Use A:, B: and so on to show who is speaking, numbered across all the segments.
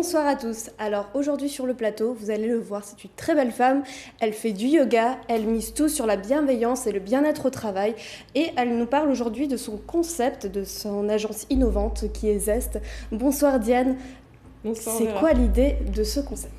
A: Bonsoir à tous. Alors aujourd'hui sur le plateau, vous allez le voir, c'est une très belle femme. Elle fait du yoga, elle mise tout sur la bienveillance et le bien-être au travail. Et elle nous parle aujourd'hui de son concept, de son agence innovante qui est Zest. Bonsoir Diane.
B: Bonsoir,
A: c'est
B: Vera.
A: quoi l'idée de ce concept ?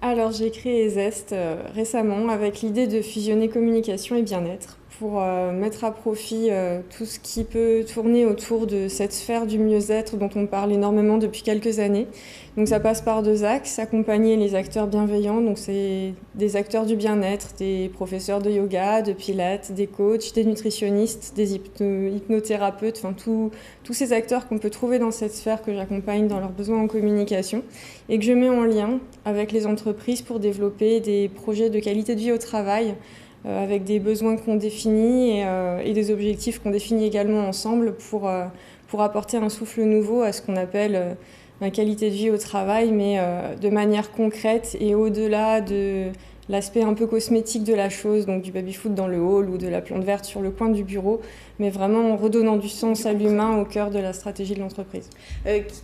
B: Alors j'ai créé Zest récemment avec l'idée de fusionner communication et bien-être pour mettre à profit tout ce qui peut tourner autour de cette sphère du mieux-être dont on parle énormément depuis quelques années. Donc ça passe par deux axes, accompagner les acteurs bienveillants, donc c'est des acteurs du bien-être, des professeurs de yoga, de pilates, des coachs, des nutritionnistes, des hypnothérapeutes, enfin tous ces acteurs qu'on peut trouver dans cette sphère que j'accompagne dans leurs besoins en communication et que je mets en lien avec les entreprises pour développer des projets de qualité de vie au travail avec des besoins qu'on définit et des objectifs qu'on définit également ensemble pour apporter un souffle nouveau à ce qu'on appelle la qualité de vie au travail, mais de manière concrète et au-delà de l'aspect un peu cosmétique de la chose, donc du baby-foot dans le hall ou de la plante verte sur le coin du bureau, mais vraiment en redonnant du sens à l'humain au cœur de la stratégie de l'entreprise.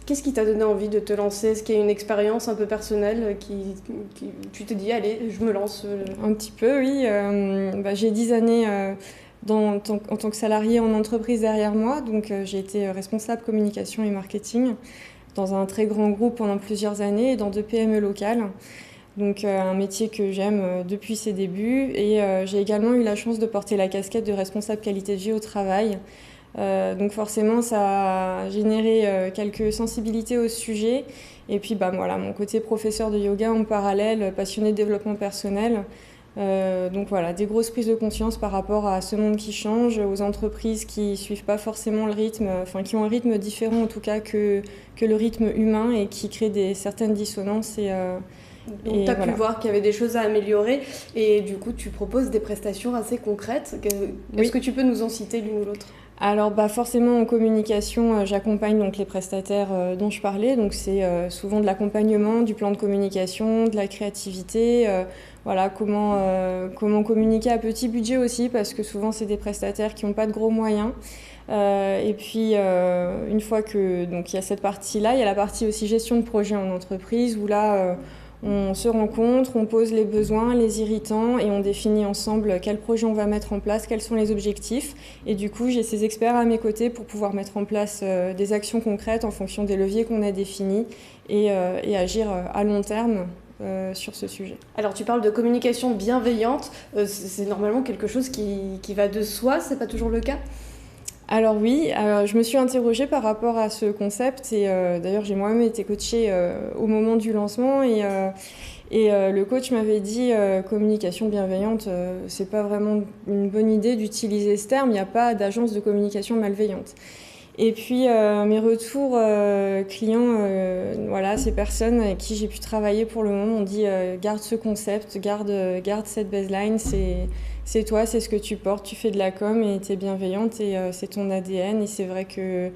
A: Qu'est-ce qui t'a donné envie de te lancer ? Est-ce qu'il y a une expérience un peu personnelle tu te dis, allez, je me lance
B: Un petit peu, oui. J'ai 10 années en tant que salariée en entreprise derrière moi, donc j'ai été responsable communication et marketing dans un très grand groupe pendant plusieurs années et dans 2 PME locales. Donc un métier que j'aime depuis ses débuts et j'ai également eu la chance de porter la casquette de responsable qualité de vie au travail. Donc forcément ça a généré quelques sensibilités au sujet et puis voilà, mon côté professeur de yoga en parallèle, passionné de développement personnel. Donc voilà, des grosses prises de conscience par rapport à ce monde qui change, aux entreprises qui suivent pas forcément le rythme, enfin qui ont un rythme différent en tout cas que le rythme humain et qui créent certaines dissonances
A: donc tu as pu voir qu'il y avait des choses à améliorer et du coup tu proposes des prestations assez concrètes. Est-ce que tu peux nous en citer l'une ou l'autre ?
B: Alors forcément en communication, j'accompagne donc les prestataires dont je parlais, donc c'est souvent de l'accompagnement, du plan de communication, de la créativité, comment communiquer à petit budget aussi parce que souvent c'est des prestataires qui n'ont pas de gros moyens. Et puis une fois que donc il y a cette partie-là, il y a la partie aussi gestion de projet en entreprise où là on se rencontre, on pose les besoins, les irritants et on définit ensemble quel projet on va mettre en place, quels sont les objectifs. Et du coup, j'ai ces experts à mes côtés pour pouvoir mettre en place des actions concrètes en fonction des leviers qu'on a définis et agir à long terme sur ce sujet.
A: Alors tu parles de communication bienveillante, c'est normalement quelque chose qui va de soi, c'est pas toujours le cas ?
B: Alors oui, je me suis interrogée par rapport à ce concept et d'ailleurs j'ai moi-même été coachée au moment du lancement et le coach m'avait dit communication bienveillante, c'est pas vraiment une bonne idée d'utiliser ce terme, il n'y a pas d'agence de communication malveillante. Et puis mes retours clients, ces personnes avec qui j'ai pu travailler pour le moment m'ont dit garde ce concept, garde cette baseline, c'est toi, c'est ce que tu portes, tu fais de la com et t'es bienveillante et c'est ton ADN. Et c'est vrai que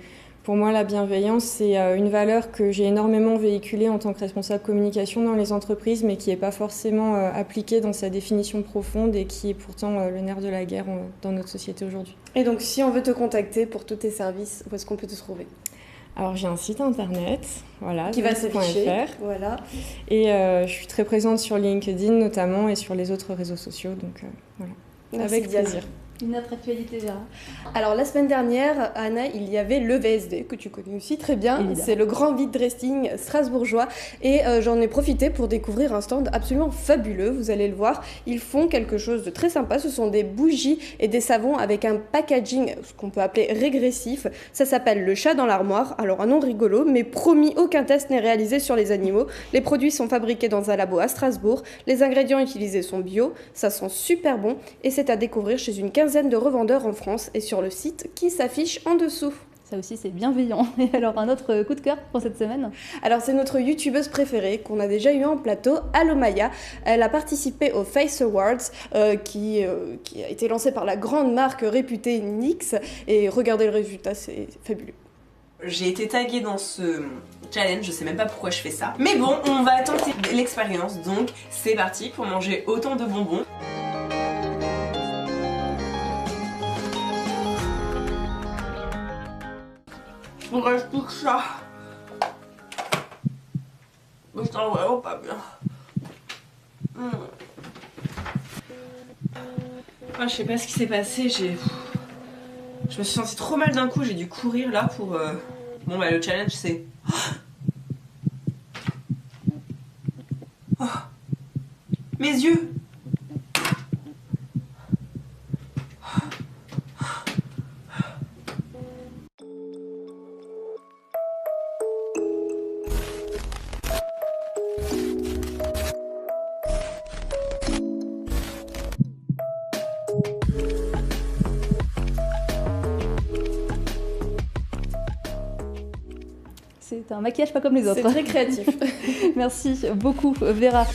B: pour moi, la bienveillance, c'est une valeur que j'ai énormément véhiculée en tant que responsable communication dans les entreprises, mais qui n'est pas forcément appliquée dans sa définition profonde et qui est pourtant le nerf de la guerre dans notre société aujourd'hui.
A: Et donc, si on veut te contacter pour tous tes services, où est-ce qu'on peut te trouver ?
B: Alors j'ai un site internet,
A: qui va s'afficher,
B: voilà. Et je suis très présente sur LinkedIn notamment et sur les autres réseaux sociaux, donc voilà.
A: Merci,
B: avec plaisir.
C: Une autre actualité, Vera.
A: Alors la semaine dernière, Anna, il y avait le VSD, que tu connais aussi très bien. Évidemment. C'est le grand vide dressing strasbourgeois. Et j'en ai profité pour découvrir un stand absolument fabuleux, vous allez le voir. Ils font quelque chose de très sympa. Ce sont des bougies et des savons avec un packaging, ce qu'on peut appeler régressif. Ça s'appelle le chat dans l'armoire. Alors un nom rigolo, mais promis, aucun test n'est réalisé sur les animaux. Les produits sont fabriqués dans un labo à Strasbourg. Les ingrédients utilisés sont bio. Ça sent super bon. Et c'est à découvrir chez une quinzaine de revendeurs en France et sur le site qui s'affiche en dessous.
C: Ça aussi, c'est bienveillant. Et alors, un autre coup de cœur pour cette semaine ?
A: Alors, c'est notre youtubeuse préférée qu'on a déjà eu en plateau, Alomaya. Elle a participé au Face Awards qui a été lancé par la grande marque réputée NYX. Et regardez le résultat, c'est fabuleux.
D: J'ai été taguée dans ce challenge, je sais même pas pourquoi je fais ça. Mais bon, on va tenter l'expérience, donc c'est parti pour manger autant de bonbons. On reste pour ça. sens vraiment pas bien. Ah, je sais pas ce qui s'est passé, je me suis sentie trop mal d'un coup, j'ai dû courir là pour... Bon bah le challenge c'est... Oh. Mes yeux.
C: C'est un maquillage pas comme les autres.
A: C'est très créatif.
C: Merci beaucoup Vera.